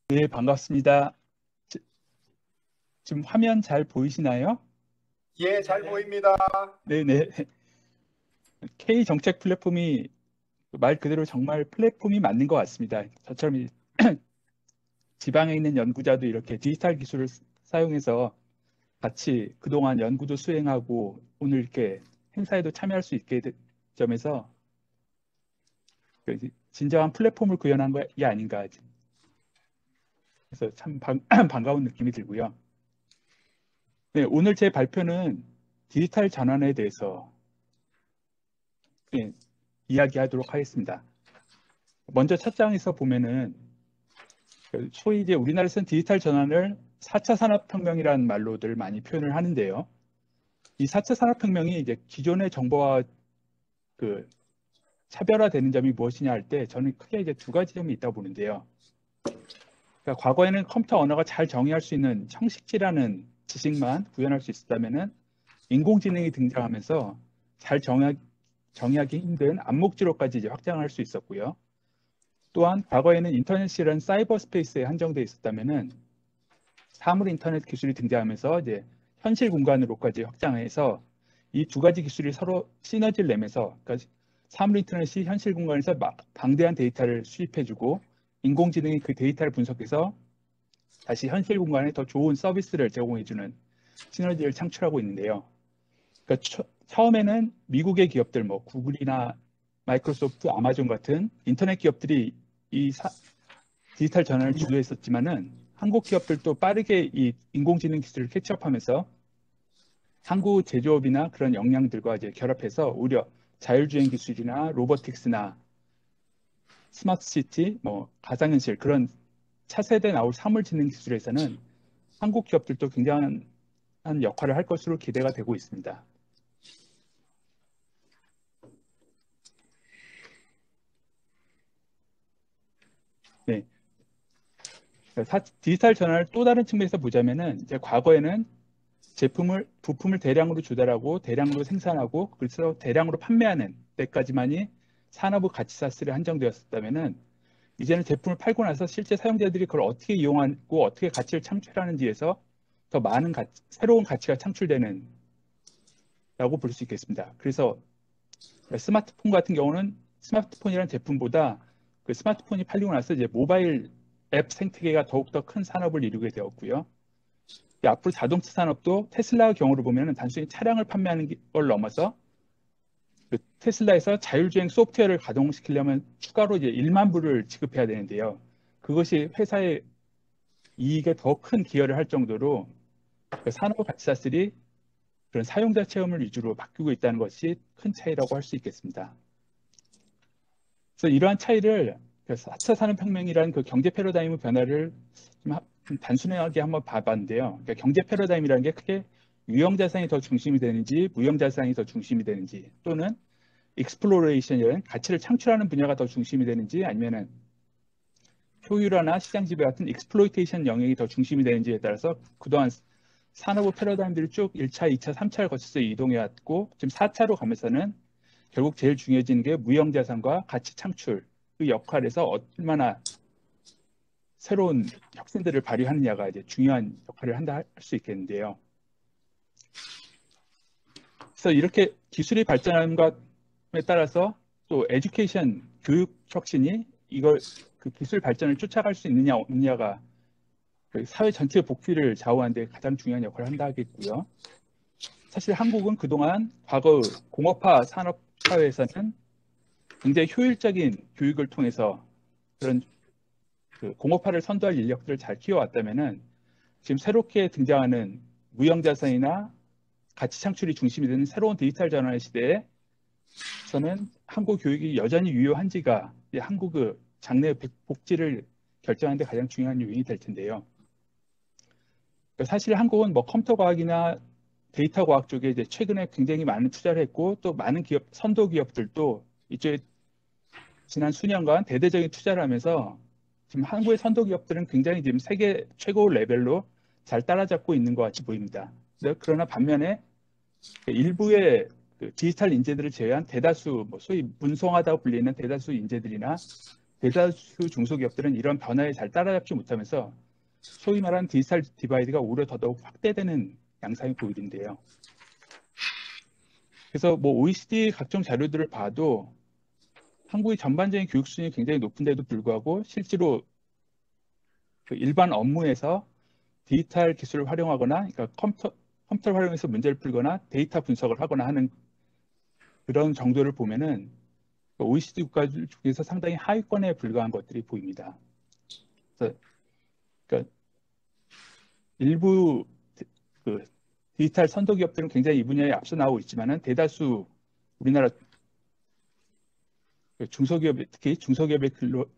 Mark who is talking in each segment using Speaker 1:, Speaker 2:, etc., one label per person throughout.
Speaker 1: 네, 반갑습니다. 지- 지금 화면 잘 보이시나요?
Speaker 2: 예, 잘 보입니다.
Speaker 1: 네네. K 정책 플랫폼이 말 그대로 정말 플랫폼이 맞는 것 같습니다. 저처럼 지방에 있는 연구자도 이렇게 디지털 기술을 사용해서 같이 그동안 연구도 수행하고 오늘 이렇게 행사에도 참여할 수 있게 된 점에서 그 진정한 플랫폼을 구현한 게 아닌가. 그래서 참 반가운 느낌이 들고요. 네, 오늘 제 발표는 디지털 전환에 대해서 예, 이야기하도록 하겠습니다. 먼저 첫 장에서 보면은 소위 이제 우리나라에서는 디지털 전환을 4차 산업혁명이라는 말로들 많이 표현을 하는데요. 이 4차 산업혁명이 이제 기존의 정보와 그 차별화되는 점이 무엇이냐 할 때 저는 크게 이제 두 가지 점이 있다고 보는데요. 그러니까 과거에는 컴퓨터 언어가 잘 정의할 수 있는 형식지라는 지식만 구현할 수 있었다면은 인공지능이 등장하면서 잘 정의하기 힘든 암묵지로까지 이제 확장할 수 있었고요. 또한 과거에는 인터넷이라는 사이버 스페이스에 한정돼 있었다면은 사물 인터넷 기술이 등장하면서 이제 현실 공간으로까지 확장해서 이 두 가지 기술이 서로 시너지를 내면서 그러니까 사물 인터넷이 현실 공간에서 방대한 데이터를 수집해주고 인공지능이 그 데이터를 분석해서 다시 현실 공간에 더 좋은 서비스를 제공해주는 시너지를 창출하고 있는데요. 그러니까 처음에는 미국의 기업들, 뭐 구글이나 마이크로소프트, 아마존 같은 인터넷 기업들이 이 디지털 전환을 주도했었지만은 한국 기업들도 빠르게 이 인공지능 기술을 캐치업하면서 한국 제조업이나 그런 역량들과 이제 결합해서 오히려 자율주행 기술이나 로보틱스나 스마트 시티, 뭐 가상현실 그런 차세대 나올 사물지능 기술에서는 한국 기업들도 굉장한 역할을 할 것으로 기대가 되고 있습니다. 네. 디지털 전환을 또 다른 측면에서 보자면은 이제 과거에는 부품을 대량으로 조달하고 대량으로 생산하고 그래서 대량으로 판매하는 때까지만이 산업의 가치사슬에 한정되었었다면은 이제는 제품을 팔고 나서 실제 사용자들이 그걸 어떻게 이용하고 어떻게 가치를 창출하는지에서 더 많은 새로운 가치가 창출되는 라고 볼 수 있겠습니다. 그래서 스마트폰 같은 경우는 스마트폰이라는 제품보다 그 스마트폰이 팔리고 나서 이제 모바일 앱 생태계가 더욱더 큰 산업을 이루게 되었고요. 앞으로 자동차 산업도 테슬라 경우를 보면 단순히 차량을 판매하는 걸 넘어서 그 테슬라에서 자율주행 소프트웨어를 가동시키려면 추가로 이제 1만 불을 지급해야 되는데요. 그것이 회사의 이익에 더 큰 기여를 할 정도로 그 산업 가치사슬이 그런 사용자 체험을 위주로 바뀌고 있다는 것이 큰 차이라고 할 수 있겠습니다. 그래서 이러한 차이를 4차 산업혁명이라는 그 경제 패러다임의 변화를 좀 단순하게 한번 봐봤는데요. 그러니까 경제 패러다임이라는 게 크게 유형자산이 더 중심이 되는지 무형자산이 더 중심이 되는지 또는 익스플로레이션이라는 가치를 창출하는 분야가 더 중심이 되는지 아니면은 효율화나 시장 지배 같은 익스플로이테이션 영역이 더 중심이 되는지에 따라서 그동안 산업의 패러다임들이 쭉 1차, 2차, 3차를 거쳐서 이동해 왔고 지금 4차로 가면서는 결국 제일 중요해지는 게 무형자산과 가치 창출 그 역할에서 얼마나 새로운 혁신들을 발휘하느냐가 이제 중요한 역할을 한다 할 수 있겠는데요. 그래서 이렇게 기술이 발전함에 따라서 또 에듀케이션 교육 혁신이 이걸 그 기술 발전을 쫓아갈 수 있느냐 없느냐가 그 사회 전체의 복귀를 좌우하는 데 가장 중요한 역할을 한다 하겠고요. 사실 한국은 그동안 과거 공업화 산업 사회에서는 굉장히 효율적인 교육을 통해서 그런 그 공업화를 선도할 인력들을 잘 키워왔다면은 지금 새롭게 등장하는 무형자산이나 가치 창출이 중심이 되는 새로운 디지털 전환의 시대에 저는 한국 교육이 여전히 유효한지가 한국의 장래 복지를 결정하는 데 가장 중요한 요인이 될 텐데요. 사실 한국은 뭐 컴퓨터 과학이나 데이터 과학 쪽에 이제 최근에 굉장히 많은 투자를 했고 또 많은 기업, 선도 기업들도 이쪽에 지난 수년간 대대적인 투자를 하면서 지금 한국의 선도 기업들은 굉장히 지금 세계 최고 레벨로 잘 따라잡고 있는 것 같이 보입니다. 그러나 반면에 일부의 그 디지털 인재들을 제외한 대다수 뭐 소위 문성하다고 불리는 대다수 인재들이나 대다수 중소기업들은 이런 변화에 잘 따라잡지 못하면서 소위 말하는 디지털 디바이드가 오히려 더더욱 확대되는 양상이 보이는데요. 그래서 뭐 OECD 각종 자료들을 봐도 한국의 전반적인 교육 수준이 굉장히 높은데도 불구하고 실제로 그 일반 업무에서 디지털 기술을 활용하거나, 그러니까 컴퓨터를 활용해서 문제를 풀거나 데이터 분석을 하거나 하는 그런 정도를 보면은 OECD 국가들 중에서 상당히 하위권에 불과한 것들이 보입니다. 그래서 그러니까 일부 그 디지털 선도 기업들은 굉장히 이 분야에 앞서 나오고 있지만은 대다수 우리나라 그 중소기업, 특히 중소기업에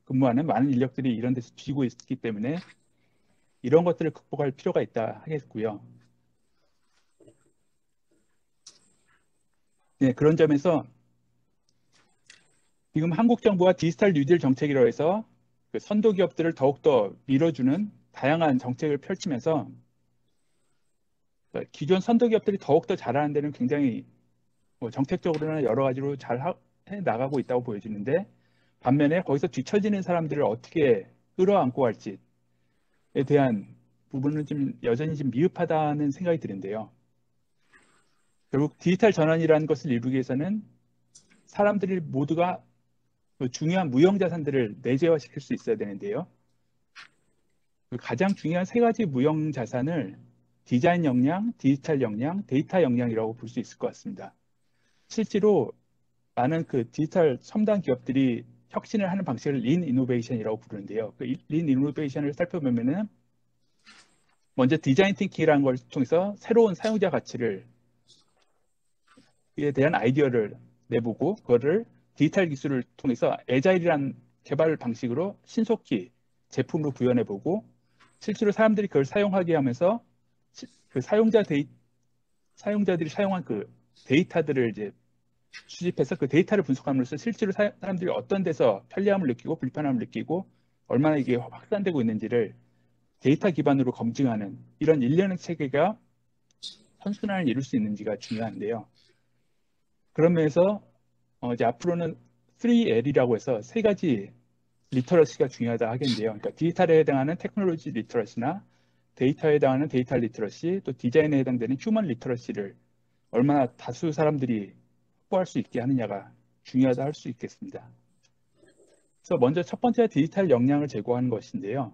Speaker 1: 근무하는 많은 인력들이 이런 데서 쥐고 있기 때문에 이런 것들을 극복할 필요가 있다 하겠고요. 네, 그런 점에서 지금 한국 정부가 디지털 뉴딜 정책이라고 해서 그 선도 기업들을 더욱더 밀어주는 다양한 정책을 펼치면서 기존 선도 기업들이 더욱더 잘하는 데는 굉장히 뭐 정책적으로나 여러 가지로 잘 해 나가고 있다고 보여지는데 반면에 거기서 뒤처지는 사람들을 어떻게 끌어안고 갈지에 대한 부분은 좀 여전히 좀 미흡하다는 생각이 드는데요. 결국 디지털 전환이라는 것을 이루기 위해서는 사람들이 모두가 그 중요한 무형 자산들을 내재화시킬 수 있어야 되는데요. 그 가장 중요한 세 가지 무형 자산을 디자인 역량, 디지털 역량, 데이터 역량이라고 볼 수 있을 것 같습니다. 실제로 많은 그 디지털 첨단 기업들이 혁신을 하는 방식을 린 이노베이션이라고 부르는데요. 그 린 이노베이션을 살펴보면은 먼저 디자인 띵킹이라는 걸 통해서 새로운 사용자 가치를 에 대한 아이디어를 내보고 그거를 디지털 기술을 통해서 애자일이란 개발 방식으로 신속히 제품으로 구현해보고 실제로 사람들이 그걸 사용하게 하면서 그 사용자들이 사용한 그 데이터들을 이제 수집해서 그 데이터를 분석함으로써 실제로 사람들이 어떤 데서 편리함을 느끼고 불편함을 느끼고 얼마나 이게 확산되고 있는지를 데이터 기반으로 검증하는 이런 일련의 체계가 선순환을 이룰 수 있는지가 중요한데요. 그런 면에서 이제 앞으로는 3L이라고 해서 세 가지 리터러시가 중요하다 하겠는데요. 그러니까 디지털에 해당하는 테크놀로지 리터러시나 데이터에 해당하는 데이터 리터러시, 또 디자인에 해당되는 휴먼 리터러시를 얼마나 다수 사람들이 확보할 수 있게 하느냐가 중요하다 할 수 있겠습니다. 그래서 먼저 첫 번째가 디지털 역량을 제고하는 것인데요.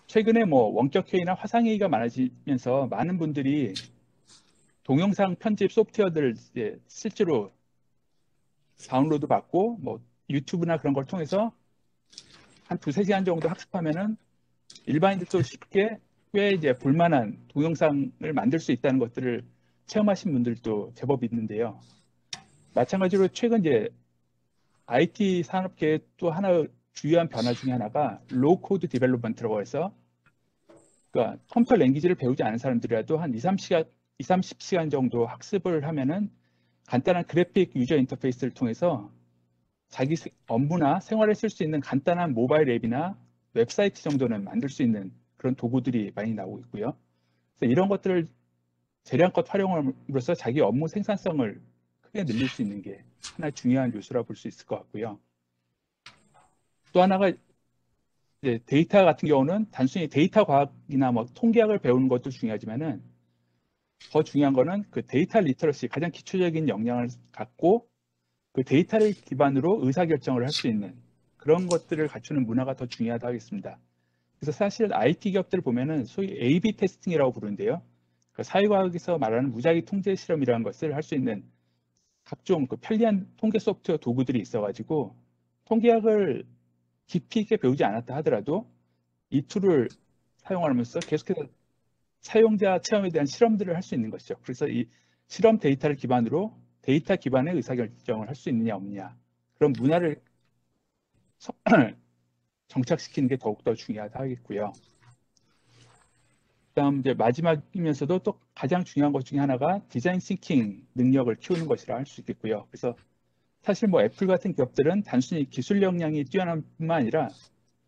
Speaker 1: 최근에 뭐 원격회의나 화상회의가 많아지면서 많은 분들이 동영상 편집 소프트웨어들을 이제 실제로 다운로드 받고 뭐 유튜브나 그런 걸 통해서 한 두세 시간 정도 학습하면은 일반인들도 쉽게 꽤 이제 볼만한 동영상을 만들 수 있다는 것들을 체험하신 분들도 제법 있는데요. 마찬가지로 최근 이제 IT 산업계의 또 하나 주요한 변화 중에 하나가 로우 코드 디벨롭먼트라고 해서 그러니까 컴퓨터 랭귀지를 배우지 않은 사람들이라도 한 2, 30시간 정도 학습을 하면은 간단한 그래픽 유저 인터페이스를 통해서 자기 업무나 생활에 쓸 수 있는 간단한 모바일 앱이나 웹사이트 정도는 만들 수 있는 그런 도구들이 많이 나오고 있고요. 그래서 이런 것들을 재량껏 활용함으로써 자기 업무 생산성을 크게 늘릴 수 있는 게 하나의 중요한 요소라 볼 수 있을 것 같고요. 또 하나가 이제 데이터 같은 경우는 단순히 데이터 과학이나 뭐 통계학을 배우는 것도 중요하지만은 더 중요한 거는 그 데이터 리터러시 가장 기초적인 역량을 갖고 그 데이터를 기반으로 의사결정을 할 수 있는 그런 것들을 갖추는 문화가 더 중요하다 하겠습니다. 그래서 사실 IT 기업들 보면은 소위 A/B 테스팅이라고 부르는데요. 그 사회과학에서 말하는 무작위 통제 실험이라는 것을 할 수 있는 각종 그 편리한 통계 소프트웨어 도구들이 있어가지고 통계학을 깊이 있게 배우지 않았다 하더라도 이 툴을 사용하면서 계속해서 사용자 체험에 대한 실험들을 할 수 있는 것이죠. 그래서 이 실험 데이터를 기반으로 데이터 기반의 의사결정을 할 수 있느냐 없느냐 그런 문화를 정착시키는 게 더욱더 중요하다 하겠고요. 그다음 이제 마지막이면서도 또 가장 중요한 것 중에 하나가 디자인 싱킹 능력을 키우는 것이라 할 수 있겠고요. 그래서 사실 뭐 애플 같은 기업들은 단순히 기술 역량이 뛰어난 뿐만 아니라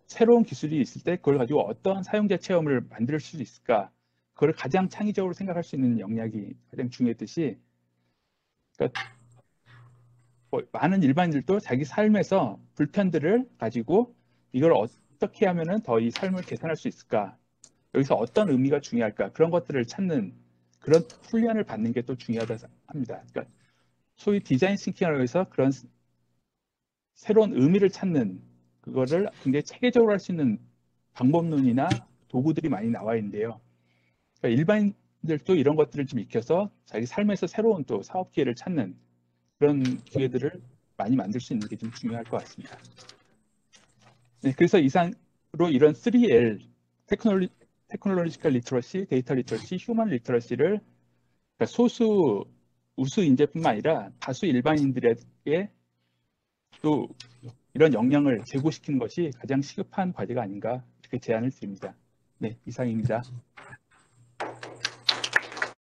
Speaker 1: 새로운 기술이 있을 때 그걸 가지고 어떤 사용자 체험을 만들 수 있을까 그걸 가장 창의적으로 생각할 수 있는 역량이 가장 중요했듯이 그러니까 많은 일반인들도 자기 삶에서 불편들을 가지고 이걸 어떻게 하면은 더 이 삶을 개선할 수 있을까? 여기서 어떤 의미가 중요할까? 그런 것들을 찾는 그런 훈련을 받는 게 또 중요하다 합니다. 그러니까 소위 디자인 싱킹이라고 해서 그런 새로운 의미를 찾는 그거를 굉장히 체계적으로 할 수 있는 방법론이나 도구들이 많이 나와 있는데요. 그러니까 일반인들도 이런 것들을 좀 익혀서 자기 삶에서 새로운 또 사업 기회를 찾는 그런 기회들을 많이 만들 수 있는 게 좀 중요할 것 같습니다. 네, 그래서 이상으로 이런 3L, 테크놀로지컬 리터러시, 데이터 리터러시, 휴먼 리터러시를 그러니까 소수 우수 인재뿐만 아니라 다수 일반인들에게 또 이런 역량을 제고시키는 것이 가장 시급한 과제가 아닌가 이렇게 제안을 드립니다. 네, 이상입니다.